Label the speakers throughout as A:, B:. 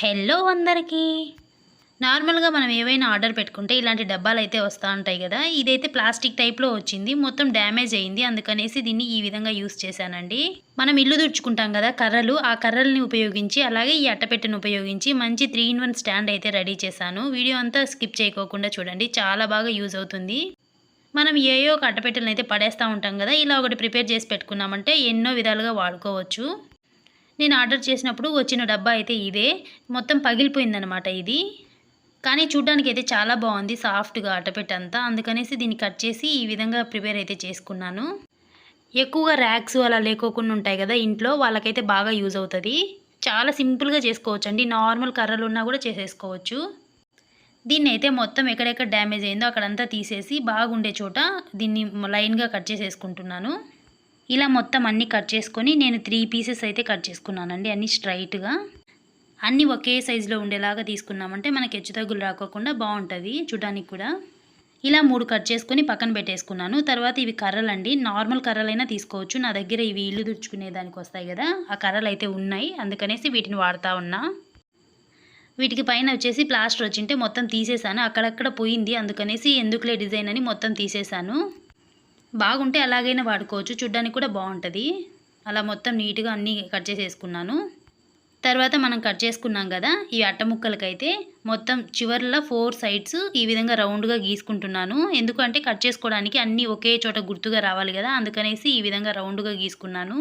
A: Hello అందరికీ. నార్మల్గా మనం ఏవైనా ఆర్డర్ పెట్టుకుంటే ఇలాంటి డబ్బాలు అయితే వస్తూ ఉంటాయి కదా. ఇదైతే ప్లాస్టిక్ టైప్లో వచ్చింది, మొత్తం డ్యామేజ్ అయింది. అందుకనేసి దీన్ని ఈ విధంగా యూస్ చేశానండి. మనం ఇల్లు తుడుచుకుంటాం కదా కర్రలు, ఆ కర్రల్ని ఉపయోగించి అలాగే ఈ అట్టపెట్టెను ఉపయోగించి మంచి 3-in-1 స్టాండ్ అయితే రెడీ చేశాను. వీడియో అంతా స్కిప్ చేయకోకుండా చూడండి, చాలా బాగా యూజ్ అవుతుంది. మనం ఏయో ఒక అట్టపెట్టెలను అయితే పడేస్తూ ఉంటాం కదా, ఇలా ఒకటి ప్రిపేర్ చేసి పెట్టుకున్నామంటే ఎన్నో విధాలుగా వాడుకోవచ్చు. నేను ఆర్డర్ చేసినప్పుడు వచ్చిన డబ్బా అయితే ఇదే. మొత్తం పగిలిపోయిందనమాట ఇది. కానీ చూడ్డానికి అయితే చాలా బాగుంది, సాఫ్ట్గా అట్టపెట్టంతా. అందుకనేసి దీన్ని కట్ చేసి ఈ విధంగా ప్రిపేర్ అయితే చేసుకున్నాను. ఎక్కువగా ర్యాక్స్ అలా లేకోకుండా ఉంటాయి కదా ఇంట్లో, వాళ్ళకైతే బాగా యూజ్ అవుతుంది. చాలా సింపుల్గా చేసుకోవచ్చు అండి, నార్మల్ కర్రలు ఉన్నా కూడా చేసేసుకోవచ్చు. దీన్ని అయితే మొత్తం ఎక్కడెక్కడ డ్యామేజ్ అయిందో అక్కడంతా తీసేసి బాగుండే చోట దీన్ని లైన్గా కట్ చేసేసుకుంటున్నాను. ఇలా మొత్తం అన్నీ కట్ చేసుకొని నేను 3 పీసెస్ అయితే కట్ చేసుకున్నానండి, అన్నీ స్ట్రైట్గా. అన్నీ ఒకే సైజులో ఉండేలాగా తీసుకున్నామంటే మనకి హెచ్చుతగ్గులు రాకోకుండా బాగుంటుంది చూడడానికి కూడా. ఇలా 3 కట్ చేసుకొని పక్కన పెట్టేసుకున్నాను. తర్వాత ఇవి కర్రలండి, నార్మల్ కర్రలైనా తీసుకోవచ్చు. నా దగ్గర ఇవి ఇల్లు తుడుచుకునే దానికి వస్తాయి కదా, ఆ కర్రలు అయితే ఉన్నాయి, అందుకనేసి వీటిని వాడుతూ ఉన్నా. వీటికి పైన వచ్చేసి ప్లాస్టర్ వచ్చింటే మొత్తం తీసేసాను, అక్కడక్కడ పోయింది, అందుకనేసి ఎందుకులే డిజైన్ అని మొత్తం తీసేసాను. బాగుంటే అలాగైనా వాడుకోవచ్చు, చూడ్డానికి కూడా బాగుంటుంది. అలా మొత్తం నీట్గా అన్నీ కట్ చేసేసుకున్నాను. తర్వాత మనం కట్ చేసుకున్నాం కదా ఈ అట్ట ముక్కలకైతే మొత్తం చివర్ల 4 సైడ్స్ ఈ విధంగా రౌండ్గా గీసుకుంటున్నాను. ఎందుకంటే కట్ చేసుకోవడానికి అన్నీ ఒకే చోట గుర్తుగా రావాలి కదా, అందుకనేసి ఈ విధంగా రౌండ్గా గీసుకున్నాను.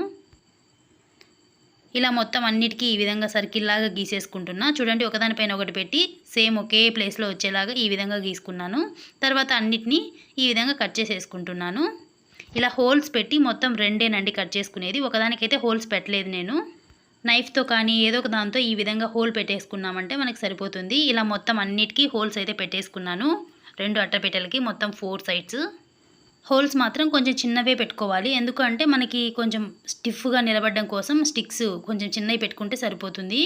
A: ఇలా మొత్తం అన్నిటికీ ఈ విధంగా సర్కిల్ లాగా గీసేసుకుంటున్నా. చూడండి, ఒకదానిపైన ఒకటి పెట్టి సేమ్ ఒకే ప్లేస్లో వచ్చేలాగా ఈ విధంగా గీసుకున్నాను. తర్వాత అన్నిటినీ ఈ విధంగా కట్ చేసేసుకుంటున్నాను. ఇలా హోల్స్ పెట్టి మొత్తం 2నండి కట్ చేసుకునేది, ఒకదానికైతే హోల్స్ పెట్టలేదు నేను. నైఫ్తో కానీ ఏదో ఒక దాంతో ఈ విధంగా హోల్ పెట్టేసుకున్నామంటే మనకి సరిపోతుంది. ఇలా మొత్తం అన్నిటికీ హోల్స్ అయితే పెట్టేసుకున్నాను. 2 అట్టపెట్టెలకి మొత్తం 4 సైడ్స్. హోల్స్ మాత్రం కొంచెం చిన్నవే పెట్టుకోవాలి, ఎందుకంటే మనకి కొంచెం స్టిఫ్గా నిలబడడం కోసం స్టిక్స్ కొంచెం చిన్నవి పెట్టుకుంటే సరిపోతుంది.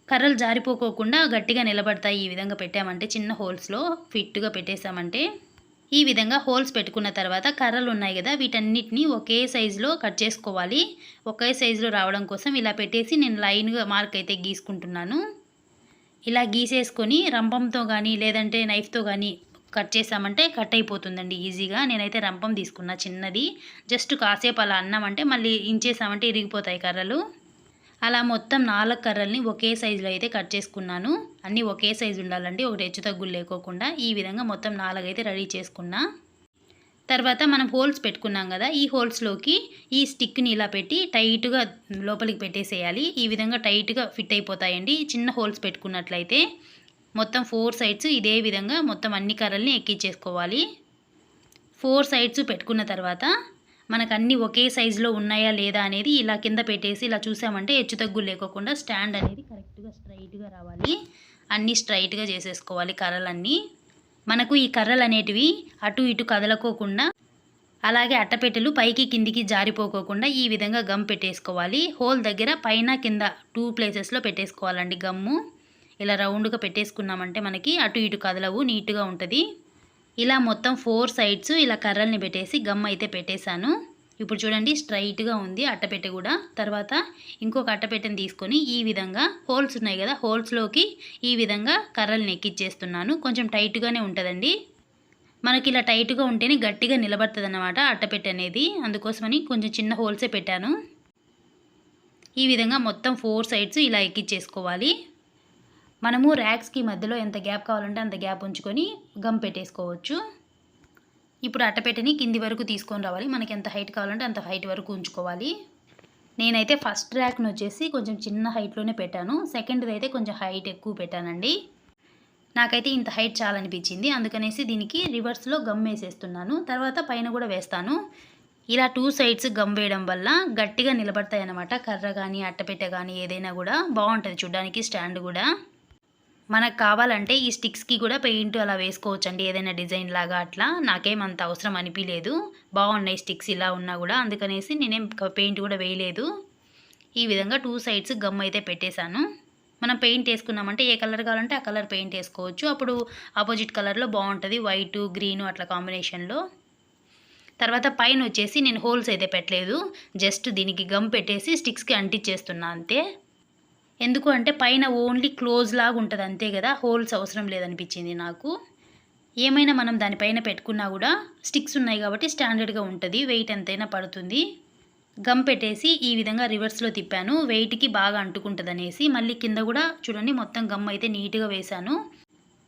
A: కర్రలు జారిపోకోకుండా గట్టిగా నిలబడతాయి ఈ విధంగా పెట్టామంటే, చిన్న హోల్స్లో ఫిట్గా పెట్టేసామంటే. ఈ విధంగా హోల్స్ పెట్టుకున్న తర్వాత కర్రలు ఉన్నాయి కదా వీటన్నిటిని ఒకే సైజులో కట్ చేసుకోవాలి. ఒకే సైజులో రావడం కోసం ఇలా పెట్టేసి నేను లైన్గా మార్క్ అయితే గీసుకుంటున్నాను. ఇలా గీసేసుకొని రంపంతో కానీ లేదంటే నైఫ్తో కానీ కట్ చేసామంటే కట్ అయిపోతుందండి ఈజీగా. నేనైతే రంపం తీసుకున్నా చిన్నది, జస్ట్ కాసేపు అలా అన్నామంటే మళ్ళీ ఇంచేసామంటే ఇరిగిపోతాయి కర్రలు. అలా మొత్తం 4 కర్రల్ని ఒకే సైజులో అయితే కట్ చేసుకున్నాను. అన్నీ ఒకే సైజు ఉండాలండి, ఒకటి హెచ్చు తగ్గులు లేకోకుండా. ఈ విధంగా మొత్తం 4 అయితే రెడీ చేసుకున్నా. తర్వాత మనం హోల్స్ పెట్టుకున్నాం కదా, ఈ హోల్స్లోకి ఈ స్టిక్ని ఇలా పెట్టి టైట్గా లోపలికి పెట్టేసేయాలి. ఈ విధంగా టైట్గా ఫిట్ అయిపోతాయండి చిన్న హోల్స్ పెట్టుకున్నట్లయితే. మొత్తం 4 సైడ్స్ ఇదే విధంగా మొత్తం అన్ని కర్రల్ని ఎక్కించేసుకోవాలి. 4 సైడ్స్ పెట్టుకున్న తర్వాత మనకు అన్నీ ఒకే సైజులో ఉన్నాయా లేదా అనేది ఇలా కింద పెట్టేసి ఇలా చూసామంటే హెచ్చు తగ్గులు లేకోకుండా స్టాండ్ అనేది కరెక్ట్గా స్ట్రైట్గా రావాలి. అన్నీ స్ట్రైట్గా చేసేసుకోవాలి కర్రలన్నీ. మనకు ఈ కర్రలు అనేటివి అటు ఇటు కదలకోకుండా, అలాగే అట్టపెట్టెలు పైకి కిందికి జారిపోకోకుండా ఈ విధంగా గమ్ పెట్టేసుకోవాలి. హోల్ దగ్గర పైన కింద 2 ప్లేసెస్లో పెట్టేసుకోవాలండి గమ్ము. ఇలా రౌండ్గా పెట్టేసుకున్నామంటే మనకి అటు ఇటు కదలవు, నీట్గా ఉంటుంది. ఇలా మొత్తం 4 సైడ్స్ ఇలా కర్రల్ని పెట్టేసి గమ్ అయితే పెట్టేశాను. ఇప్పుడు చూడండి, స్ట్రైట్గా ఉంది అట్టపెట్టె కూడా. తర్వాత ఇంకొక అట్టపెట్టెని తీసుకొని ఈ విధంగా హోల్స్ ఉన్నాయి కదా, హోల్స్లోకి ఈ విధంగా కర్రల్ని ఎక్కిచ్చేస్తున్నాను. కొంచెం టైట్గానే ఉంటుందండి, మనకి ఇలా టైట్గా ఉంటేనే గట్టిగా నిలబడుతుంది అన్నమాట అట్టపెట్టె అనేది. అందుకోసమని కొంచెం చిన్న హోల్సే పెట్టాను. ఈ విధంగా మొత్తం 4 సైడ్స్ ఇలా ఎక్కిచ్చేసుకోవాలి. మనము ర్యాక్స్కి మధ్యలో ఎంత గ్యాప్ కావాలంటే అంత గ్యాప్ ఉంచుకొని గమ్ పెట్టేసుకోవచ్చు. ఇప్పుడు అట్టపెట్టెని కింది వరకు తీసుకొని రావాలి, మనకి ఎంత హైట్ కావాలంటే అంత హైట్ వరకు ఉంచుకోవాలి. నేనైతే ఫస్ట్ ర్యాక్ను వచ్చేసి కొంచెం చిన్న హైట్లోనే పెట్టాను, సెకండ్ది అయితే కొంచెం హైట్ ఎక్కువ పెట్టానండి. నాకైతే ఇంత హైట్ చాలా అనిపించింది, అందుకనేసి దీనికి రివర్స్లో గమ్ వేసేస్తున్నాను. తర్వాత పైన కూడా వేస్తాను. ఇలా 2 సైడ్స్ గమ్ వేయడం వల్ల గట్టిగా నిలబడతాయి అన్నమాట కర్ర కానీ అట్టపెట్టె కానీ ఏదైనా కూడా బాగుంటుంది చూడడానికి. స్టాండ్ కూడా మనకు కావాలంటే ఈ స్టిక్స్కి కూడా పెయింట్ అలా వేసుకోవచ్చండి, ఏదైనా డిజైన్ లాగా. అట్లా నాకేమంత అవసరం అనిపించలేదు, బాగున్నాయి స్టిక్స్ ఇలా ఉన్నా కూడా, అందుకనేసి నేనేం పెయింట్ కూడా వేయలేదు. ఈ విధంగా 2 సైడ్స్ గమ్ అయితే పెట్టేశాను. మనం పెయింట్ వేసుకున్నామంటే ఏ కలర్ కావాలంటే ఆ కలర్ పెయింట్ వేసుకోవచ్చు, అప్పుడు ఆపోజిట్ కలర్లో బాగుంటుంది, వైట్ గ్రీన్ అట్లా కాంబినేషన్లో. తర్వాత పైన వచ్చేసి నేను హోల్స్ అయితే పెట్టలేదు, జస్ట్ దీనికి గమ్ పెట్టేసి స్టిక్స్కి అంటించేస్తున్నా అంతే. ఎందుకు అంటే పైన ఓన్లీ క్లోజ్ లాగా ఉంటుంది అంతే కదా, హోల్స్ అవసరం లేదనిపించింది నాకు. ఏమైనా మనం దానిపైన పెట్టుకున్నా కూడా స్టిక్స్ ఉన్నాయి కాబట్టి స్టాండర్డ్గా ఉంటుంది, వెయిట్ ఎంతైనా పడుతుంది. గమ్ పెట్టేసి ఈ విధంగా రివర్స్లో తిప్పాను, వెయిట్కి బాగా అంటుకుంటుంది అనేసి. మళ్ళీ కింద కూడా చూడండి మొత్తం గమ్ అయితే నీట్గా వేశాను.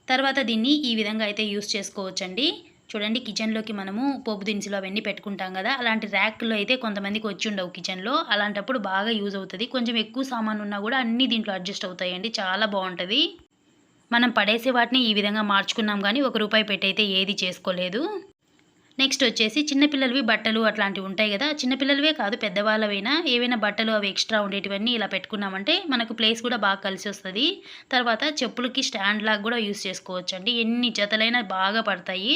A: తర్వాత దీన్ని ఈ విధంగా అయితే యూస్ చేసుకోవచ్చండి. చూడండి కిచెన్లోకి మనము పోపు దినుసులు అవన్నీ పెట్టుకుంటాం కదా, అలాంటి ర్యాక్లో అయితే కొంతమందికి వచ్చి ఉండవు కిచెన్లో, అలాంటప్పుడు బాగా యూజ్ అవుతుంది. కొంచెం ఎక్కువ సామాన్ ఉన్నా కూడా అన్నీ దీంట్లో అడ్జస్ట్ అవుతాయండి, చాలా బాగుంటుంది. మనం పడేసే వాటిని ఈ విధంగా మార్చుకున్నాం కానీ ₹1 పెట్టి అయితే ఏది చేసుకోలేదు. నెక్స్ట్ వచ్చేసి చిన్నపిల్లలవి బట్టలు అట్లాంటివి ఉంటాయి కదా, చిన్నపిల్లలవే కాదు పెద్దవాళ్ళవైనా ఏవైనా బట్టలు అవి ఎక్స్ట్రా ఉండేటివన్నీ ఇలా పెట్టుకున్నామంటే మనకు ప్లేస్ కూడా బాగా కలిసి వస్తుంది. తర్వాత చెప్పులకి స్టాండ్ లాగా కూడా యూస్ చేసుకోవచ్చండి, ఎన్ని జతలైనా బాగా పడతాయి.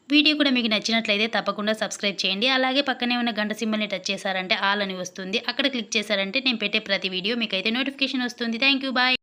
A: వీడియో కూడా మీకు నచ్చినట్లయితే తప్పకుండా సబ్స్క్రైబ్ చేయండి. అలాగే పక్కనే ఉన్న గంట సింబల్ని టచ్ చేశారంటే ఆల్ అని వస్తుంది, అక్కడ క్లిక్ చేశారంటే నేను పెట్టే ప్రతి వీడియో మీకైతే నోటిఫికేషన్ వస్తుంది. Thank you, bye.